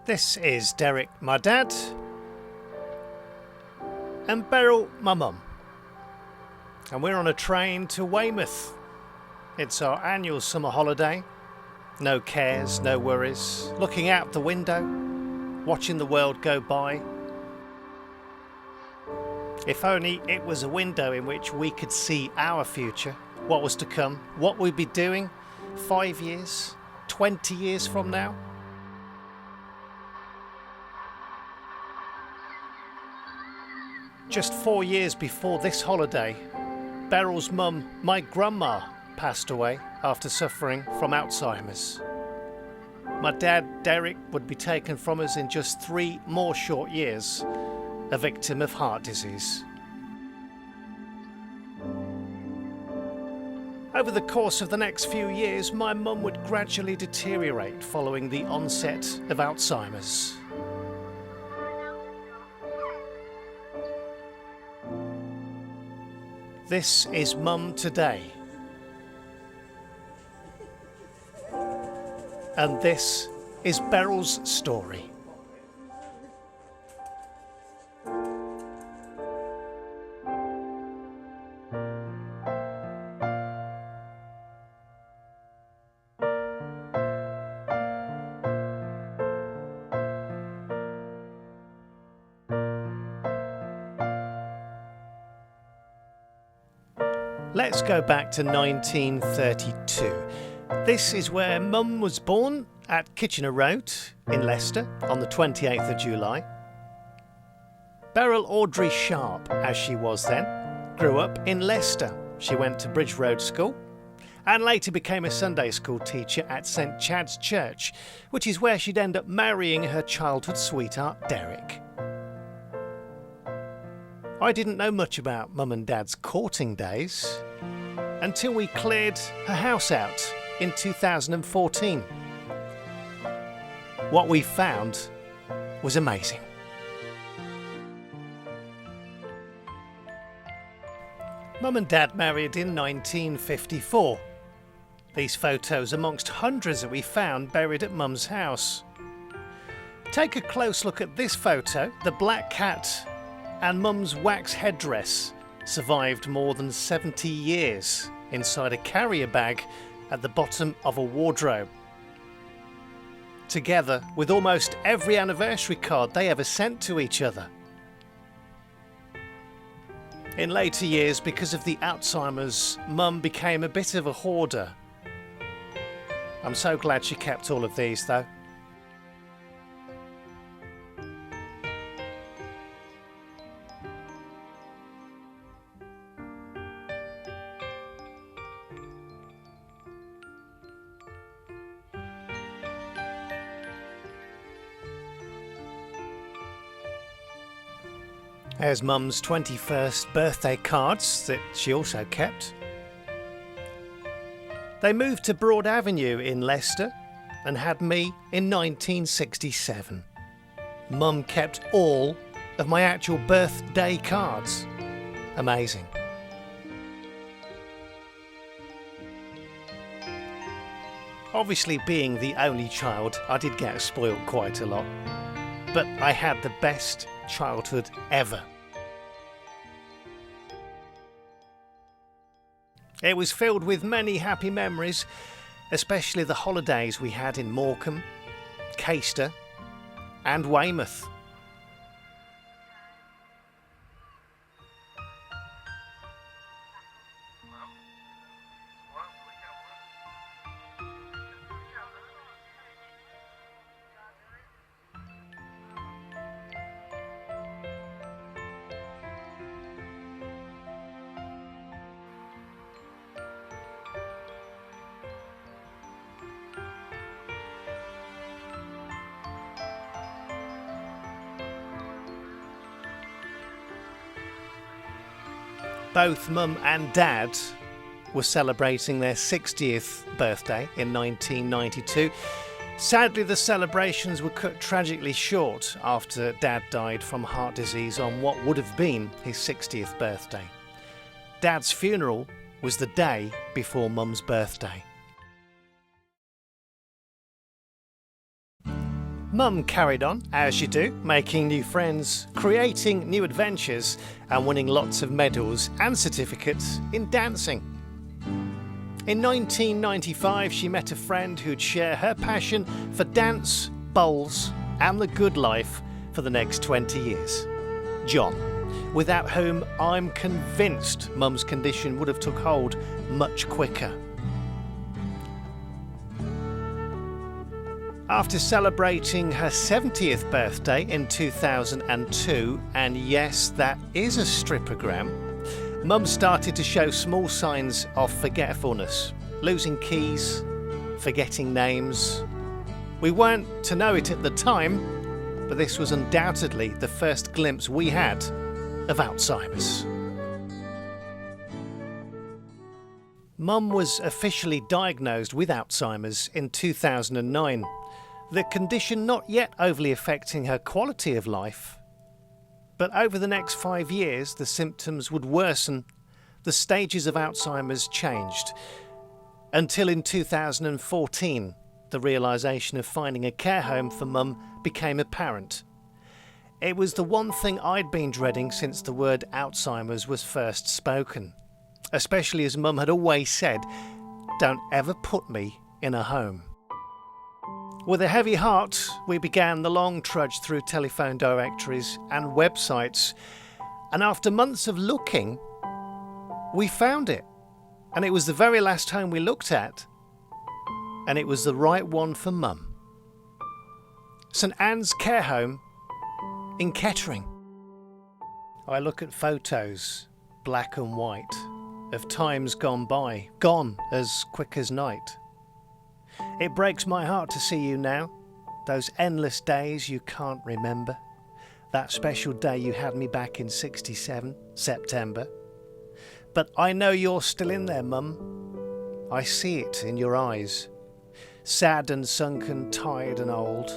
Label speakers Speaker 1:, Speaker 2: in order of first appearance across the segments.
Speaker 1: This is Derek, my dad, and Beryl, my mum. And we're on a train to Weymouth. It's our annual summer holiday. No cares, no worries. Looking out the window, watching the world go by. If only it was a window in which we could see our future, what was to come, what we'd be doing 5 years, 20 years from now. Just 4 years before this holiday, Beryl's mum, my grandma, passed away after suffering from Alzheimer's. My dad, Derek, would be taken from us in just 3 more short years, a victim of heart disease. Over the course of the next few years, my mum would gradually deteriorate following the onset of Alzheimer's. This is Mum today. And this is Beryl's story. Let's go back to 1932. This is where Mum was born at Kitchener Road in Leicester on the 28th of July. Beryl Audrey Sharp, as she was then, grew up in Leicester. She went to Bridge Road School and later became a Sunday school teacher at St Chad's Church, which is where she'd end up marrying her childhood sweetheart Derek. I didn't know much about Mum and Dad's courting days until we cleared her house out in 2014. What we found was amazing. Mum and Dad married in 1954. These photos amongst hundreds that we found buried at Mum's house. Take a close look at this photo. The black cat and Mum's wax headdress survived more than 70 years inside a carrier bag at the bottom of a wardrobe, together with almost every anniversary card they ever sent to each other. In later years, because of the Alzheimer's, Mum became a bit of a hoarder. I'm so glad she kept all of these though. There's Mum's 21st birthday cards that she also kept. They moved to Broad Avenue in Leicester and had me in 1967. Mum kept all of my actual birthday cards. Amazing. Obviously, being the only child, I did get spoiled quite a lot. But I had the best childhood ever. It was filled with many happy memories, especially the holidays we had in Morecambe, Caister and Weymouth. Both Mum and Dad were celebrating their 60th birthday in 1992. Sadly, the celebrations were cut tragically short after Dad died from heart disease on what would have been his 60th birthday. Dad's funeral was the day before Mum's birthday. Mum carried on, as you do, making new friends, creating new adventures, and winning lots of medals and certificates in dancing. In 1995, she met a friend who'd share her passion for dance, bowls, and the good life for the next 20 years. John, without whom I'm convinced Mum's condition would have took hold much quicker. After celebrating her 70th birthday in 2002, and yes, that is a stripogram, Mum started to show small signs of forgetfulness, losing keys, forgetting names. We weren't to know it at the time, but this was undoubtedly the first glimpse we had of Alzheimer's. Mum was officially diagnosed with Alzheimer's in 2009. The condition not yet overly affecting her quality of life. But over the next 5 years, the symptoms would worsen. The stages of Alzheimer's changed. Until in 2014, the realisation of finding a care home for Mum became apparent. It was the one thing I'd been dreading since the word Alzheimer's was first spoken. Especially as Mum had always said, "Don't ever put me in a home." With a heavy heart, we began the long trudge through telephone directories and websites, and after months of looking, we found it. And it was the very last home we looked at, and it was the right one for Mum. St Anne's Care Home in Kettering. I look at photos, black and white, of times gone by, gone as quick as night. It breaks my heart to see you now, those endless days you can't remember, that special day you had me back in '67, September. But I know you're still in there, Mum. I see it in your eyes. Sad and sunken, tired and old,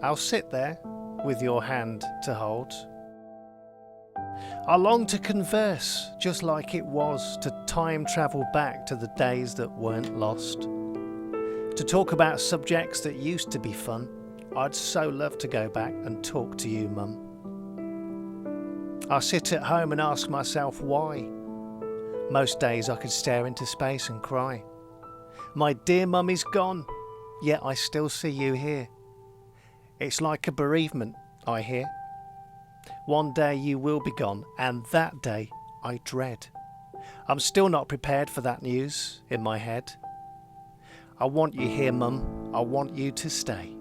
Speaker 1: I'll sit there with your hand to hold. I long to converse just like it was, to time travel back to the days that weren't lost. To talk about subjects that used to be fun. I'd so love to go back and talk to you, Mum. I sit at home and ask myself why. Most days I could stare into space and cry. My dear Mummy's gone, yet I still see you here. It's like a bereavement, I hear. One day you will be gone, and that day I dread. I'm still not prepared for that news in my head. I want you here, Mum. I want you to stay,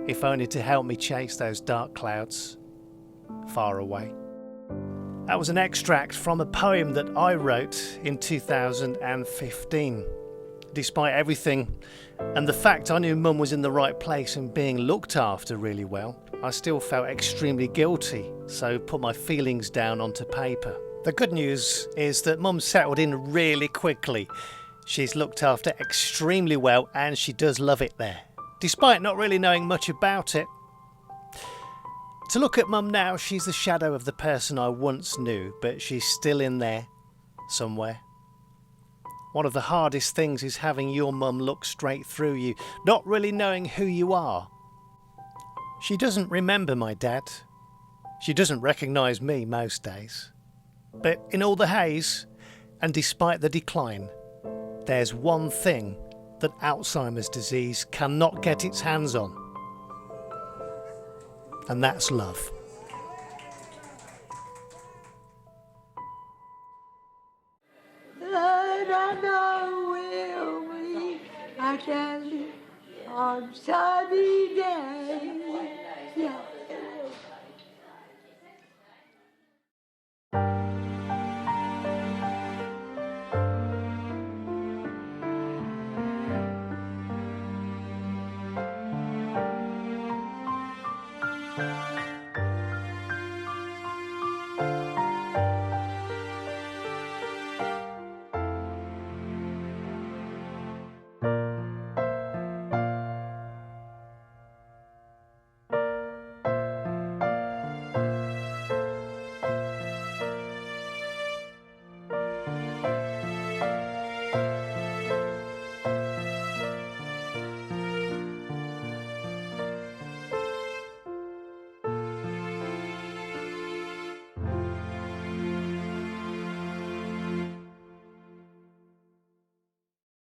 Speaker 1: if only to help me chase those dark clouds far away. That was an extract from a poem that I wrote in 2015. Despite everything and the fact I knew Mum was in the right place and being looked after really well, I still felt extremely guilty, so put my feelings down onto paper. The good news is that Mum settled in really quickly. She's looked after extremely well, and she does love it there, despite not really knowing much about it. To look at Mum now, she's the shadow of the person I once knew, but she's still in there somewhere. One of the hardest things is having your Mum look straight through you, not really knowing who you are. She doesn't remember my dad. She doesn't recognise me most days. But in all the haze, and despite the decline, there's one thing that Alzheimer's disease cannot get its hands on, and that's love.
Speaker 2: I know we'll meet again on sunny days. Yeah.